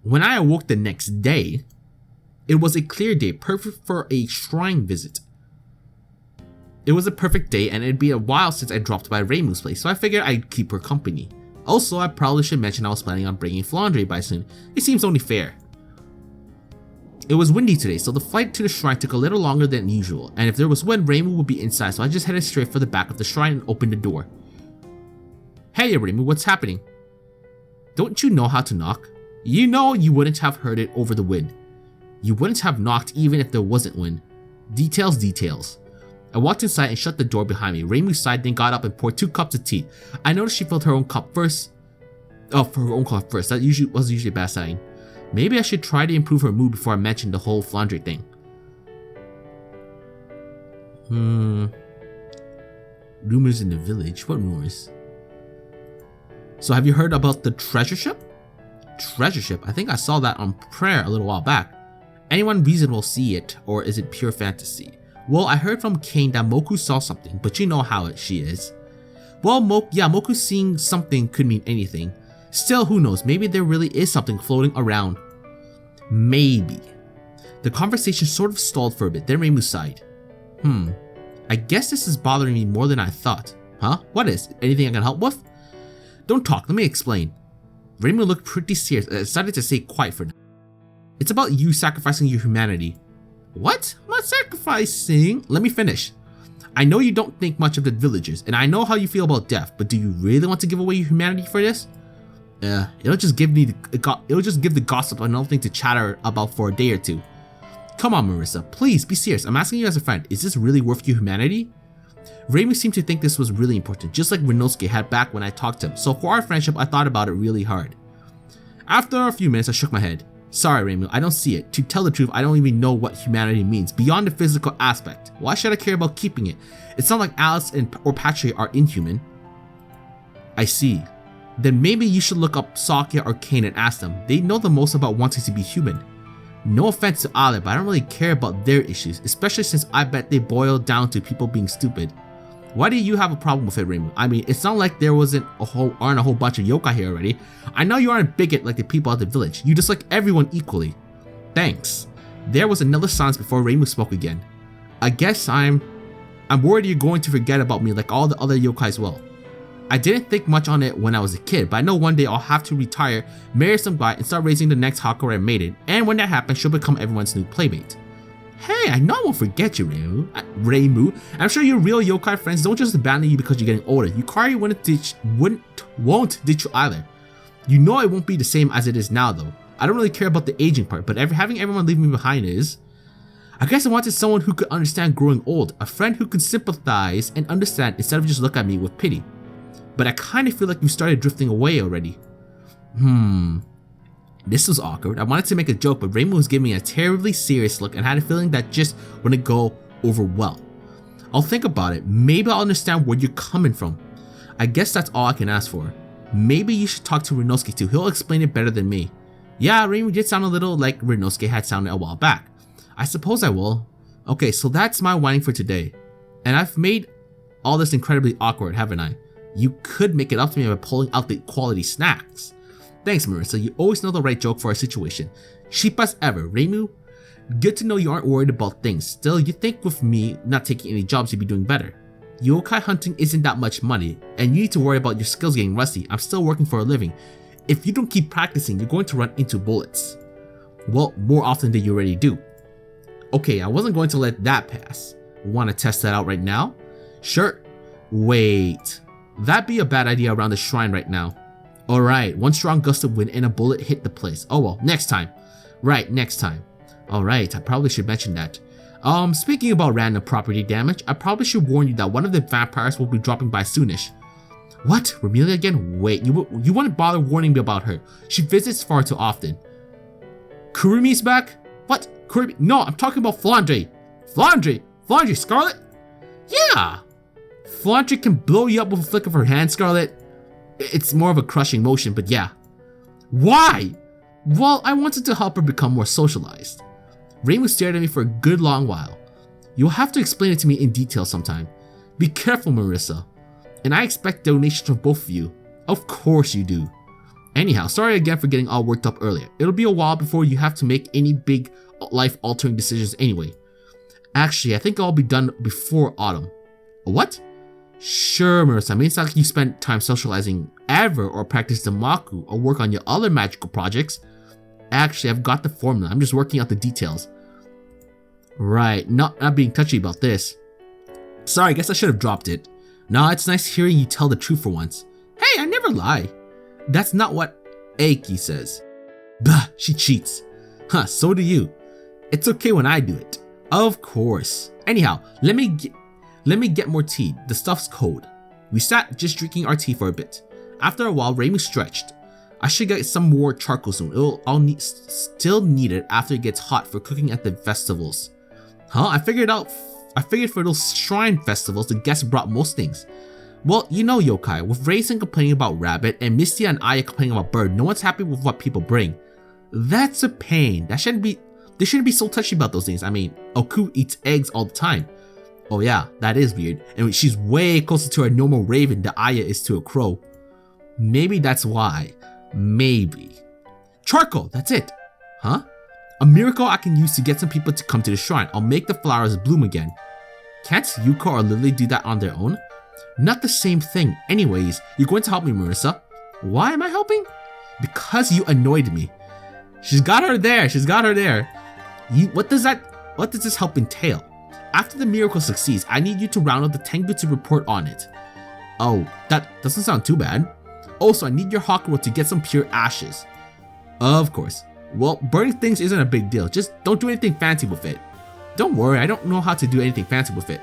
When I awoke the next day, it was a clear day, perfect for a shrine visit. It was a perfect day and it'd be a while since I dropped by Reimu's place, so I figured I'd keep her company. Also, I probably should mention I was planning on bringing Flandre by soon. It seems only fair. It was windy today, so the flight to the shrine took a little longer than usual, and if there was wind, Reimu would be inside, so I just headed straight for the back of the shrine and opened the door. Hey Reimu, what's happening? Don't you know how to knock? You know you wouldn't have heard it over the wind. You wouldn't have knocked even if there wasn't wind. Details. I walked inside and shut the door behind me. Reimu sighed, then got up and poured 2 cups of tea. I noticed she filled her own cup first. Oh, for her own cup first. That was usually a bad sign. Maybe I should try to improve her mood before I mention the whole Flandre thing. Rumors in the village? What rumors? So have you heard about the treasure ship? Treasure ship? I think I saw that on Prayer a little while back. Anyone reasonable see it, or is it pure fantasy? Well, I heard from Kane that Moku saw something, but you know how she is. Well, Moku seeing something could mean anything. Still, who knows, maybe there really is something floating around. Maybe. The conversation sort of stalled for a bit, then Reimu sighed. I guess this is bothering me more than I thought. Huh? What is? Anything I can help with? Don't talk, let me explain. Reimu looked pretty serious and decided to say quiet for now. It's about you sacrificing your humanity. What? I'm not sacrificing. Let me finish. I know you don't think much of the villagers, and I know how you feel about death, but do you really want to give away your humanity for this? It'll just give the gossip another thing to chatter about for a day or two. Come on, Marissa, please be serious. I'm asking you as a friend, is this really worth your humanity? Reimu seemed to think this was really important, just like Renosuke had back when I talked to him, so for our friendship, I thought about it really hard. After a few minutes, I shook my head. Sorry, Reimu, I don't see it. To tell the truth, I don't even know what humanity means, beyond the physical aspect. Why should I care about keeping it? It's not like Alice or Patrick are inhuman. I see. Then maybe you should look up Sakya or Kane and ask them. They know the most about wanting to be human. No offense to either, but I don't really care about their issues, especially since I bet they boil down to people being stupid. Why do you have a problem with it, Reimu? I mean, it's not like there aren't a whole bunch of yokai here already. I know you aren't a bigot like the people at the village. You dislike everyone equally. Thanks. There was another silence before Reimu spoke again. I guess I'm worried you're going to forget about me like all the other yokais will. I didn't think much on it when I was a kid, but I know one day I'll have to retire, marry some guy, and start raising the next Hakure maiden, and when that happens, she'll become everyone's new playmate. Hey, I know I won't forget you, Reimu. I'm sure your real yokai friends don't just abandon you because you're getting older. Yukari won't ditch you either. You know it won't be the same as it is now though. I don't really care about the aging part, but having everyone leave me behind is... I guess I wanted someone who could understand growing old, a friend who can sympathize and understand instead of just look at me with pity. But I kind of feel like you started drifting away already. This was awkward. I wanted to make a joke, but Reimu was giving me a terribly serious look and had a feeling that just wouldn't go over well. I'll think about it. Maybe I'll understand where you're coming from. I guess that's all I can ask for. Maybe you should talk to Renosuke too. He'll explain it better than me. Yeah, Reimu did sound a little like Renosuke had sounded a while back. I suppose I will. Okay, so that's my whining for today. And I've made all this incredibly awkward, haven't I? You could make it up to me by pulling out the quality snacks. Thanks, Marissa. You always know the right joke for our situation. Cheap as ever, Reimu. Good to know you aren't worried about things. Still, you think with me not taking any jobs you'd be doing better. Yokai hunting isn't that much money, and you need to worry about your skills getting rusty. I'm still working for a living. If you don't keep practicing, you're going to run into bullets. Well, more often than you already do. Okay, I wasn't going to let that pass. Want to test that out right now? Sure. Wait. That'd be a bad idea around the shrine right now. Alright, one strong gust of wind and a bullet hit the place. Oh well, next time. Right, next time. Alright, I probably should mention that. Speaking about random property damage, I probably should warn you that one of the vampires will be dropping by soonish. What? Romelia again? Wait, you wouldn't bother warning me about her. She visits far too often. Kurumi's back? What? Kurumi? No, I'm talking about Flandre. Flandre? Flandre, Scarlet? Yeah! Flandre can blow you up with a flick of her hand, Scarlet. It's more of a crushing motion, but yeah. Why? Well, I wanted to help her become more socialized. Reimu stared at me for a good long while. You'll have to explain it to me in detail sometime. Be careful, Marissa. And I expect donations from both of you. Of course you do. Anyhow, sorry again for getting all worked up earlier. It'll be a while before you have to make any big life-altering decisions anyway. Actually, I think I'll be done before autumn. What? Sure, Marissa. I mean, it's not like you spent time socializing ever or practice the Maku or work on your other magical projects. Actually, I've got the formula. I'm just working out the details. Right, not being touchy about this. Sorry, I guess I should have dropped it. Nah, it's nice hearing you tell the truth for once. Hey, I never lie. That's not what Aiki says. Bah, she cheats. Huh, so do you. It's okay when I do it. Of course. Anyhow, let me get more tea. The stuff's cold. We sat just drinking our tea for a bit. After a while, Reimu stretched. I should get some more charcoal soon. Still need it after it gets hot for cooking at the festivals. Huh? I figured for those shrine festivals, the guests brought most things. Well, you know, yokai, with Raisin complaining about rabbit and Misty and Aya complaining about bird, no one's happy with what people bring. That's a pain. They shouldn't be so touchy about those things. I mean, Oku eats eggs all the time. Oh yeah, that is weird. And she's way closer to a normal raven than Aya is to a crow. Maybe that's why. Maybe. Charcoal, that's it. Huh? A miracle I can use to get some people to come to the shrine. I'll make the flowers bloom again. Can't Yuko or Lily do that on their own? Not the same thing. Anyways, you're going to help me, Marissa. Why am I helping? Because you annoyed me. She's got her there. What does this help entail? After the miracle succeeds, I need you to round up the Tengu to report on it. Oh, that doesn't sound too bad. Also, I need your Hakuro to get some pure ashes. Of course. Well, burning things isn't a big deal. Just don't do anything fancy with it. Don't worry, I don't know how to do anything fancy with it.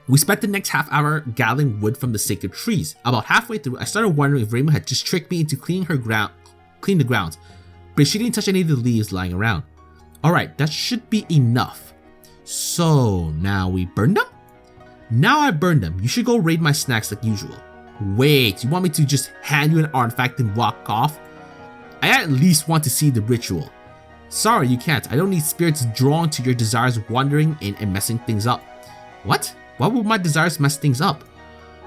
We spent the next half hour gathering wood from the sacred trees. About halfway through, I started wondering if Reimu had just tricked me into clean the grounds, but she didn't touch any of the leaves lying around. Alright, that should be enough. So, now we burn them? Now I burned them, you should go raid my snacks like usual. Wait, you want me to just hand you an artifact and walk off? I at least want to see the ritual. Sorry, you can't. I don't need spirits drawn to your desires wandering in and messing things up. What? Why would my desires mess things up?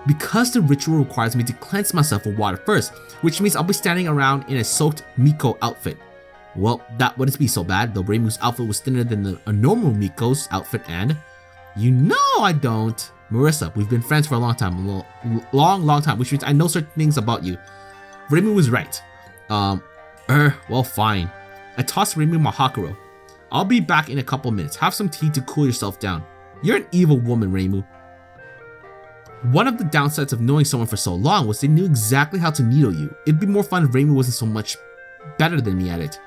Because the ritual requires me to cleanse myself with water first, which means I'll be standing around in a soaked Miko outfit. Well, that wouldn't be so bad, though Reimu's outfit was thinner than a normal Miko's outfit, and you know I don't. Marissa, we've been friends for a long time, long time, which means I know certain things about you. Reimu was right. Well, fine. I tossed Reimu my Hakuro. I'll be back in a couple minutes. Have some tea to cool yourself down. You're an evil woman, Reimu. One of the downsides of knowing someone for so long was they knew exactly how to needle you. It'd be more fun if Reimu wasn't so much better than me at it.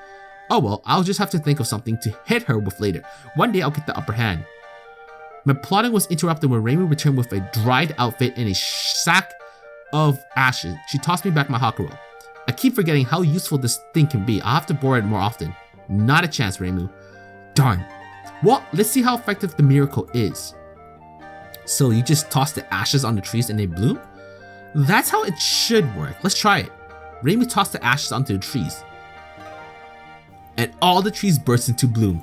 Oh well, I'll just have to think of something to hit her with later. One day I'll get the upper hand. My plotting was interrupted when Reimu returned with a dried outfit and a sack of ashes. She tossed me back my Hakuro. I keep forgetting how useful this thing can be. I'll have to borrow it more often. Not a chance, Reimu. Darn. Well, let's see how effective the miracle is. So you just toss the ashes on the trees and they bloom? That's how it should work. Let's try it. Reimu tossed the ashes onto the trees. And all the trees burst into bloom.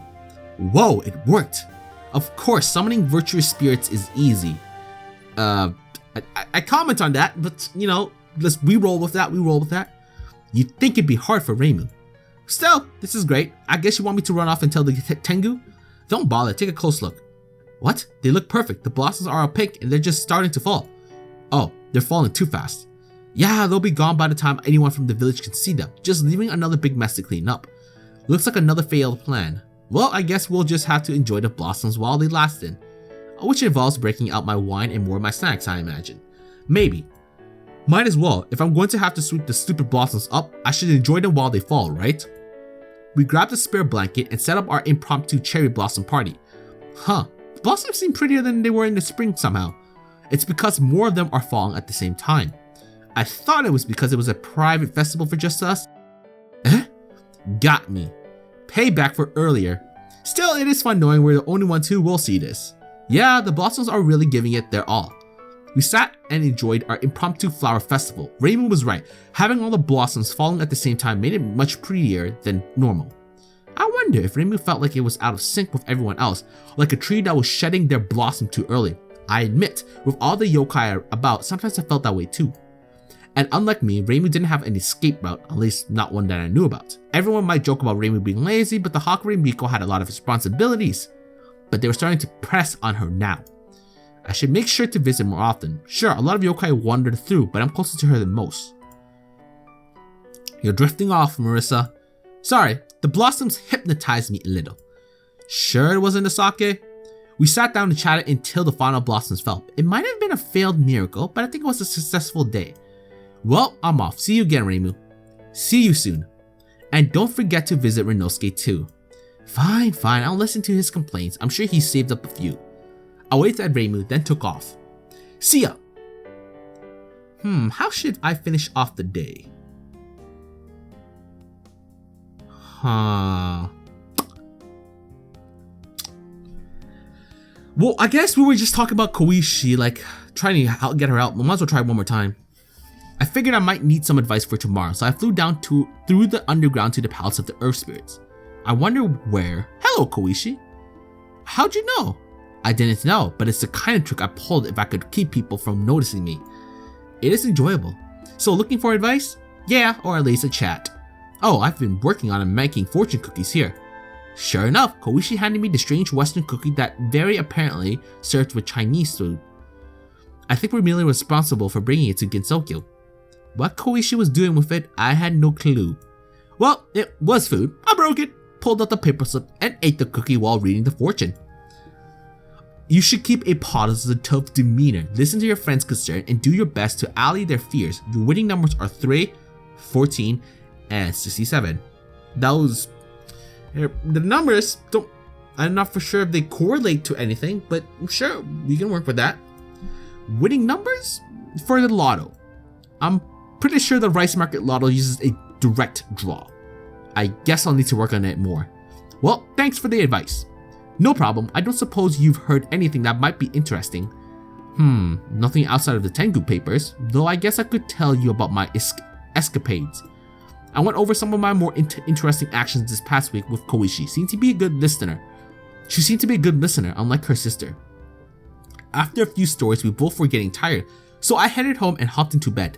Whoa, it worked. Of course, summoning virtuous spirits is easy. I comment on that, but you know, we roll with that. You'd think it'd be hard for Reimu. Still, this is great. I guess you want me to run off and tell the Tengu? Don't bother, take a close look. What? They look perfect. The blossoms are all pink and they're just starting to fall. Oh, they're falling too fast. Yeah, they'll be gone by the time anyone from the village can see them, just leaving another big mess to clean up. Looks like another failed plan. Well, I guess we'll just have to enjoy the blossoms while they lasted. Which involves breaking out my wine and more of my snacks, I imagine. Maybe. Might as well. If I'm going to have to sweep the stupid blossoms up, I should enjoy them while they fall, right? We grabbed a spare blanket and set up our impromptu cherry blossom party. Huh, the blossoms seem prettier than they were in the spring somehow. It's because more of them are falling at the same time. I thought it was because it was a private festival for just us. Got me. Payback for earlier. Still, it is fun knowing we're the only ones who will see this. Yeah, the blossoms are really giving it their all. We sat and enjoyed our impromptu flower festival. Reimu was right. Having all the blossoms falling at the same time made it much prettier than normal. I wonder if Reimu felt like it was out of sync with everyone else, like a tree that was shedding their blossom too early. I admit, with all the yokai about, sometimes I felt that way too. And unlike me, Reimu didn't have an escape route, at least not one that I knew about. Everyone might joke about Reimu being lazy, but the Hakuri Miko had a lot of responsibilities. But they were starting to press on her now. I should make sure to visit more often. Sure, a lot of yokai wandered through, but I'm closer to her than most. You're drifting off, Marissa. Sorry, the blossoms hypnotized me a little. Sure it wasn't the sake? We sat down and chatted until the final blossoms fell. It might have been a failed miracle, but I think it was a successful day. Well, I'm off. See you again, Reimu. See you soon. And don't forget to visit Renosuke too. Fine, I'll listen to his complaints. I'm sure he saved up a few. I waved at Reimu, then took off. See ya! How should I finish off the day? Well, I guess we were just talking about Koishi, like trying to get her out. We might as well try one more time. I figured I might need some advice for tomorrow, so I flew down through the underground to the palace of the earth spirits. I wonder where. Hello, Koishi. How'd you know? I didn't know, but it's the kind of trick I pulled if I could keep people from noticing me. It is enjoyable. So looking for advice? Yeah, or at least a chat. Oh, I've been working on making fortune cookies here. Sure enough, Koishi handed me the strange western cookie that very apparently served with Chinese food. I think we're merely responsible for bringing it to Gensokyo. What Koishi was doing with it, I had no clue. Well, it was food. I broke it, pulled out the paper slip, and ate the cookie while reading the fortune. You should keep a positive demeanor, listen to your friends' concern, and do your best to allay their fears. Your winning numbers are 3, 14, and 67. Those, the numbers don't, I'm not for sure if they correlate to anything, but sure, we can work with that. Winning numbers for the lotto. I'm pretty sure the Rice Market Lotto uses a direct draw. I guess I'll need to work on it more. Well, thanks for the advice. No problem, I don't suppose you've heard anything that might be interesting. Nothing outside of the Tengu papers, though I guess I could tell you about my escapades. I went over some of my more interesting actions this past week with Koishi. She seemed to be a good listener, unlike her sister. After a few stories, we both were getting tired, so I headed home and hopped into bed.